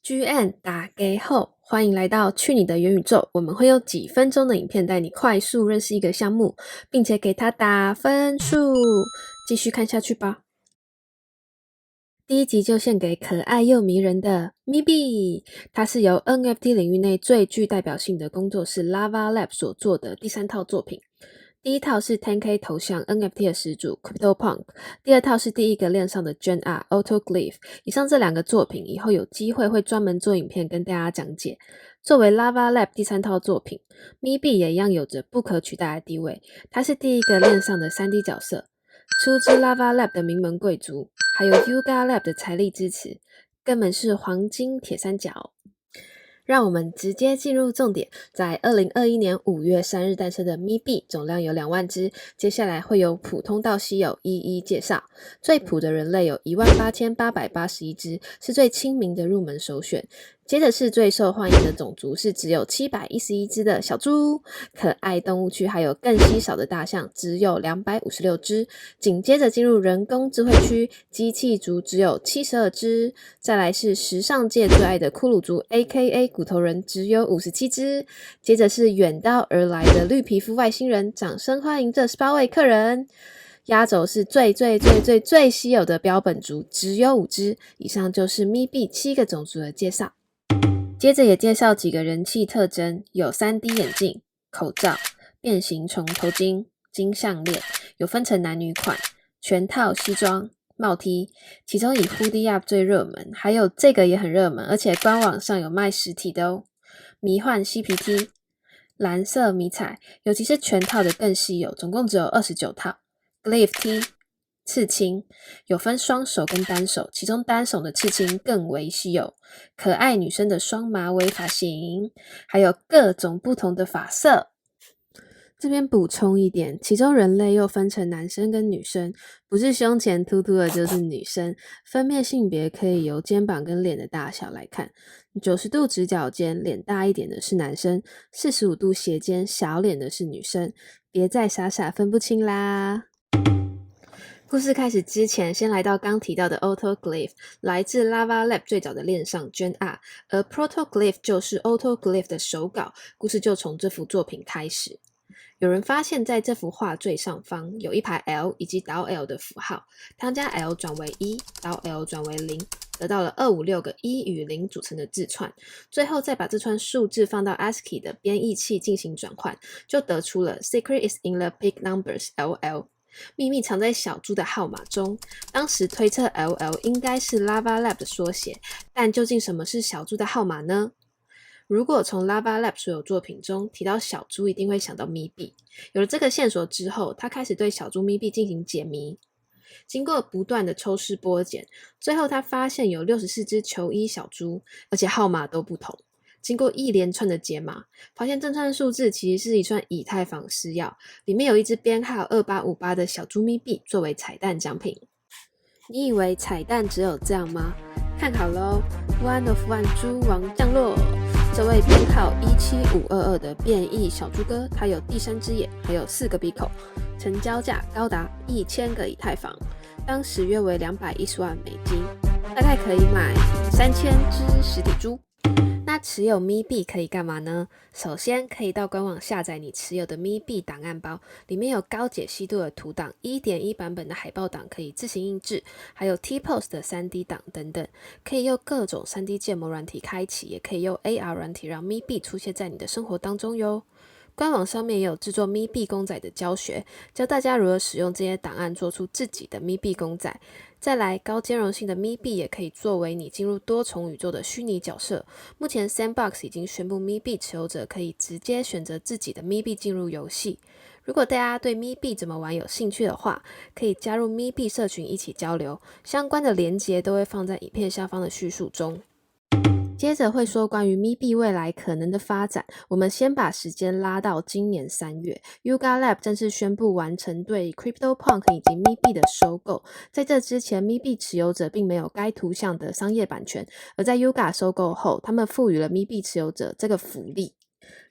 GN 打给后，欢迎来到去你的元宇宙。我们会用几分钟的影片带你快速认识一个项目，并且给它打分数。继续看下去吧。第一集就献给可爱又迷人的 MIBI， 它是由 NFT 领域内最具代表性的工作室 Lava Lab 所做的第三套作品。第一套是 10K 头像 NFT 的始祖 CryptoPunk， 第二套是第一个链上的 Gen R Autoglyph。以上这两个作品以后有机会会专门做影片跟大家讲解。作为 Lava Lab 第三套作品， MIBI 也一样有着不可取代的地位，它是第一个链上的 3D 角色，出自 Lava Lab 的名门贵族，还有 Yuga Lab 的财力支持，根本是黄金铁三角。让我们直接进入重点，在2021年5月3日诞生的 MIBI 总量有2万只，接下来会由普通到稀有一一介绍。最普的人类有18881只，是最亲民的入门首选。接着是最受欢迎的种族，是只有711只的小猪。可爱动物区还有更稀少的大象，只有256只。紧接着进入人工智慧区，机器族只有72只。再来是时尚界最爱的骷髅族 AKA 骨头人，只有57只。接着是远道而来的绿皮肤外星人，掌声欢迎这18位客人。压轴是最稀有的标本族，只有5只。以上就是 MIBI 7个种族的介绍。接着也介绍几个人气特征，有 3D 眼镜、口罩、变形虫头巾、金项链，有分成男女款，全套西装、帽 T， 其中以 Hoodie Up 最热门，还有这个也很热门，而且官网上有卖实体的哦。迷幻嬉皮 T， 蓝色迷彩，尤其是全套的更稀有，总共只有29套。Glyph T， 刺青，有分双手跟单手，其中单手的刺青更为稀有。可爱女生的双马尾发型，还有各种不同的发色。这边补充一点，其中人类又分成男生跟女生，不是胸前突突的就是女生。分辨性别可以由肩膀跟脸的大小来看，90度直角肩，脸大一点的是男生，45度斜肩，小脸的是女生。别再傻傻分不清啦。故事开始之前，先来到刚提到的 Autoglyph， 来自 Lava Lab 最早的链上 Gen R， 而 Protoglyph 就是 Autoglyph 的手稿，故事就从这幅作品开始。有人发现在这幅画最上方有一排 L 以及倒 L 的符号，当将 L 转为1，倒 L 转为0，得到了256个1与0组成的字串，最后再把这串数字放到 ASCII 的编译器进行转换，就得出了 Secret is in the big numbers LL， 秘密藏在小猪的号码中。当时推测 LL 应该是 Lava Lab 的缩写，但究竟什么是小猪的号码呢？如果从 Lava Lab 所有作品中提到小猪，一定会想到 MIBI。有了这个线索之后，他开始对小猪 MIBI 进行解谜。经过不断的抽丝剥茧，最后他发现有64只球衣小猪，而且号码都不同。经过一连串的解码，发现这串数字其实是一串以太坊私钥，里面有一只编号2858的小猪 MIBI 作为彩蛋奖品。你以为彩蛋只有这样吗？看好咯 ，One of One 猪王降落。这位编号17522的变异小猪哥，他有第3只眼，还有4个鼻孔，成交价高达1000个以太坊，当时约为210万美金，大概可以买3000只实体猪。那持有 MIBI 可以干嘛呢？首先可以到官网下载你持有的 MIBI 档案包，里面有高解析度的图档、1.1 版本的海报档可以自行印制，还有 T-Pose 的 3D 档等等，可以用各种 3D 建模软体开启，也可以用 AR 软体让 MIBI 出现在你的生活当中哟。官网上面也有制作 MIBI 公仔的教学，教大家如何使用这些档案做出自己的 MIBI 公仔。再来，高兼容性的 MIBI 也可以作为你进入多重宇宙的虚拟角色。目前 Sandbox 已经宣布 MIBI 持有者可以直接选择自己的 MIBI 进入游戏。如果大家对 MIBI 怎么玩有兴趣的话，可以加入 MIBI 社群一起交流，相关的连结都会放在影片下方的叙述中。接着会说关于 MIBI 未来可能的发展，我们先把时间拉到今年3月 Yuga Lab 正式宣布完成对 CryptoPunk 以及 MIBI 的收购。在这之前 MIBI 持有者并没有该图像的商业版权，而在 Yuga 收购后，他们赋予了 MIBI 持有者这个福利。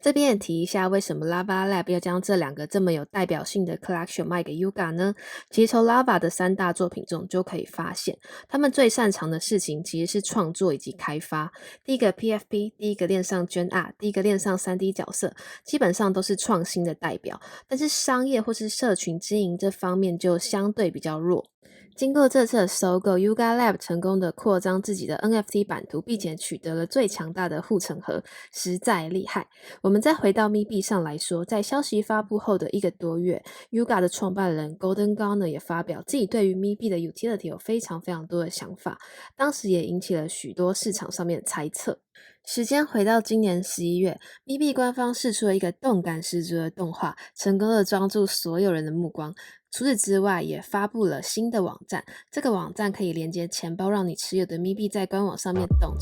这边也提一下，为什么 Lava Lab 要将这两个这么有代表性的 collection 卖给 Yuga 呢？其实从 Lava 的3大作品中就可以发现，他们最擅长的事情其实是创作以及开发。第一个 PFP， 第一个恋上 Gen R， 第一个恋上 3D 角色，基本上都是创新的代表，但是商业或是社群经营这方面就相对比较弱。经过这次的收购 ，Yuga Lab 成功的扩张自己的 NFT 版图，并且取得了最强大的护城河，实在厉害。我们再回到咪币上来说，在消息发布后的1个多月，Yuga 的创办人 Golden Garner 也发表自己对于咪币的 utility 有非常多的想法，当时也引起了许多市场上面的猜测。时间回到今年11月，咪币官方释出了一个动感十足的动画，成功的抓住所有人的目光。除此之外，也发布了新的网站，这个网站可以连接钱包，让你持有的咪币在官网上面动。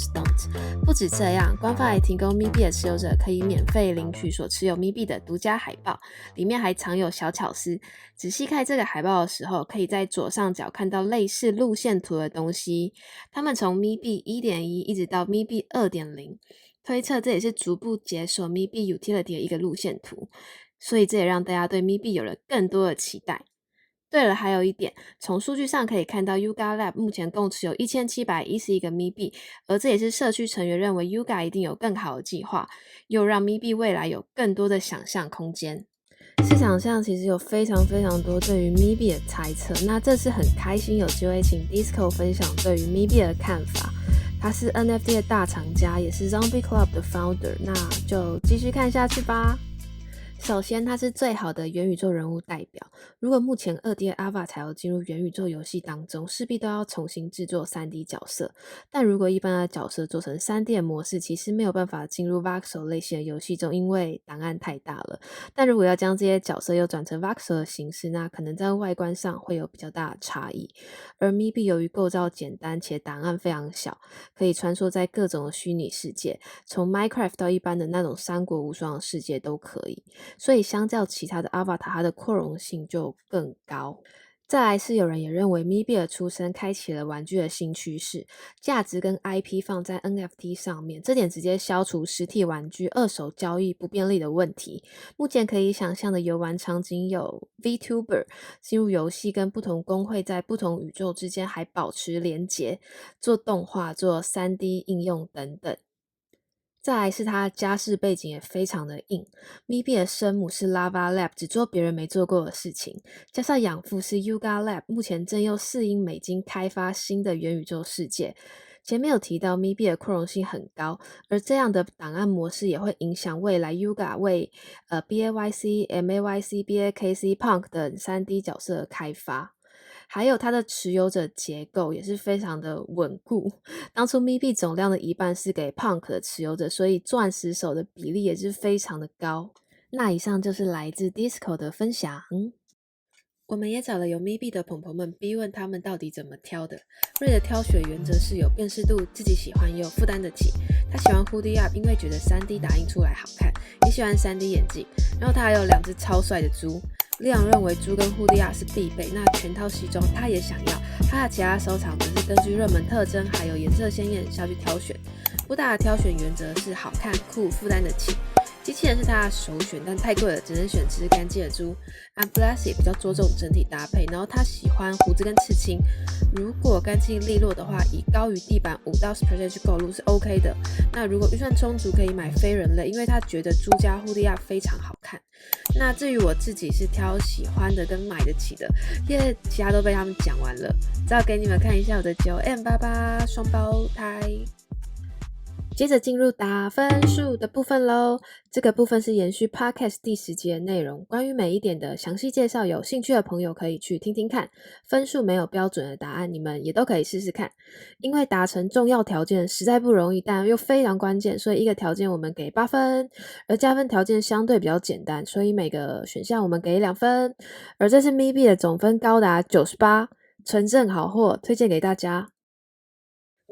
不止这样，官方还提供咪币的持有者可以免费领取所持有咪币的独家海报，里面还藏有小巧思。仔细看这个海报的时候，可以在左上角看到类似路线图的东西，他们从咪币 1.1 一直到咪币 2.0， 推测这也是逐步解锁咪币 utility 的一个路线图，所以这也让大家对咪币有了更多的期待。对了，还有一点，从数据上可以看到 Yuga Lab 目前共持有1711个咪币，而这也是社区成员认为 Yuga 一定有更好的计划，又让咪币未来有更多的想象空间。市场上其实有非常多对于咪币的猜测，那这次很开心有机会请 Disco 分享对于咪币的看法。他是 NFT 的大厂家，也是 Zombie Club 的 founder， 那就继续看下去吧。首先，它是最好的元宇宙人物代表。如果目前2D 的 Avatar 要进入元宇宙游戏当中，势必都要重新制作 3D 角色。但如果一般的角色做成 3D 的模式，其实没有办法进入 Voxel 类型的游戏中，因为档案太大了。但如果要将这些角色又转成 Voxel 的形式，那可能在外观上会有比较大的差异。而 MIB 由于构造简单且档案非常小，可以穿梭在各种的虚拟世界，从 Minecraft 到一般的那种三国无双的世界都可以。所以相较其他的 Avatar， 它的扩容性就更高。再来是有人也认为 MIB 的出生开启了玩具的新趋势，价值跟 IP 放在 NFT 上面，这点直接消除实体玩具二手交易不便利的问题。目前可以想象的游玩场景有 VTuber 进入游戏跟不同工会在不同宇宙之间还保持连结，做动画、做 3D 应用等等。再来是他的家世背景也非常的硬，MIB 的生母是 Lava Lab， 只做别人没做过的事情，加上养父是 Yuga Lab， 目前正用4亿美金开发新的元宇宙世界。前面有提到 MIB 的扩容性很高，而这样的档案模式也会影响未来 Yuga 为BAYC、MAYC、BAKC、Punk 等 3D 角色的开发。还有它的持有者结构也是非常的稳固，当初 MIB 总量的一半是给 Punk 的持有者，所以钻石手的比例也是非常的高。那以上就是来自 Disco 的分享。我们也找了有 MIB 的朋朋们逼问他们到底怎么挑的。瑞的挑选原则是有辨识度，自己喜欢又负担得起。他喜欢 Hoodie Up， 因为觉得 3D 打印出来好看，也喜欢 3D 眼镜。然后他还有2只超帅的猪。利昂认为猪跟 Hoodie Up 是必备，那全套西装他也想要。他的其他收藏则是根据热门特征还有颜色鲜艳下去挑选。布达的挑选原则是好看、酷、负担得起。机器人是他的首选，但太贵了，只能选只干净的猪。Amblass 也比较着重整体搭配，然后他喜欢胡子跟刺青。如果干净利落的话，以高于地板5到10% 去购入是 OK 的。那如果预算充足，可以买非人类，因为他觉得猪加 Hoodie Up 非常好看。那至于我自己是挑喜欢的跟买得起的，因为其他都被他们讲完了。只好给你们看一下我的 9M88 双胞胎。接着进入打分数的部分咯，这个部分是延续 Podcast 第10集的内容，关于每一点的详细介绍，有兴趣的朋友可以去听听看。分数没有标准的答案，你们也都可以试试看。因为达成重要条件实在不容易，但又非常关键，所以一个条件我们给8分，而加分条件相对比较简单，所以每个选项我们给2分。而这次 MIB 的总分高达98，纯正好货，推荐给大家。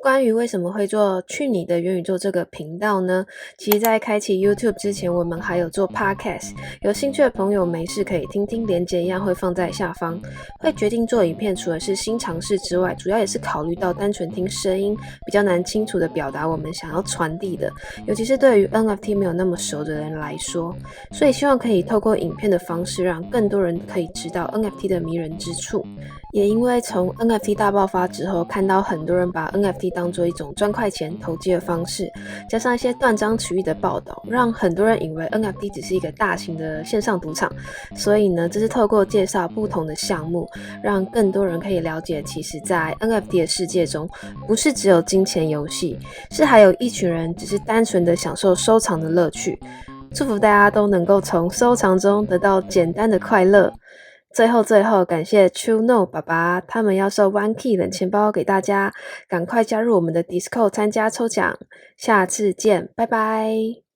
关于为什么会做去你的元宇宙这个频道呢？其实在开启 YouTube 之前，我们还有做 Podcast， 有兴趣的朋友没事可以听听，连结一样会放在下方。会决定做影片，除了是新尝试之外，主要也是考虑到单纯听声音比较难清楚的表达我们想要传递的，尤其是对于 NFT 没有那么熟的人来说，所以希望可以透过影片的方式，让更多人可以知道 NFT 的迷人之处。也因为从 NFT 大爆发之后，看到很多人把 NFT 当作一种赚快钱投机的方式，加上一些断章取义的报道，让很多人以为 NFT 只是一个大型的线上赌场。所以呢，这是透过介绍不同的项目，让更多人可以了解，其实在 NFT 的世界中，不是只有金钱游戏，是还有一群人只是单纯的享受收藏的乐趣。祝福大家都能够从收藏中得到简单的快乐。最后，感谢 TrueNo 爸爸，他们要售 OneKey 冷钱包给大家，赶快加入我们的 Discord 参加抽奖，下次见，拜拜。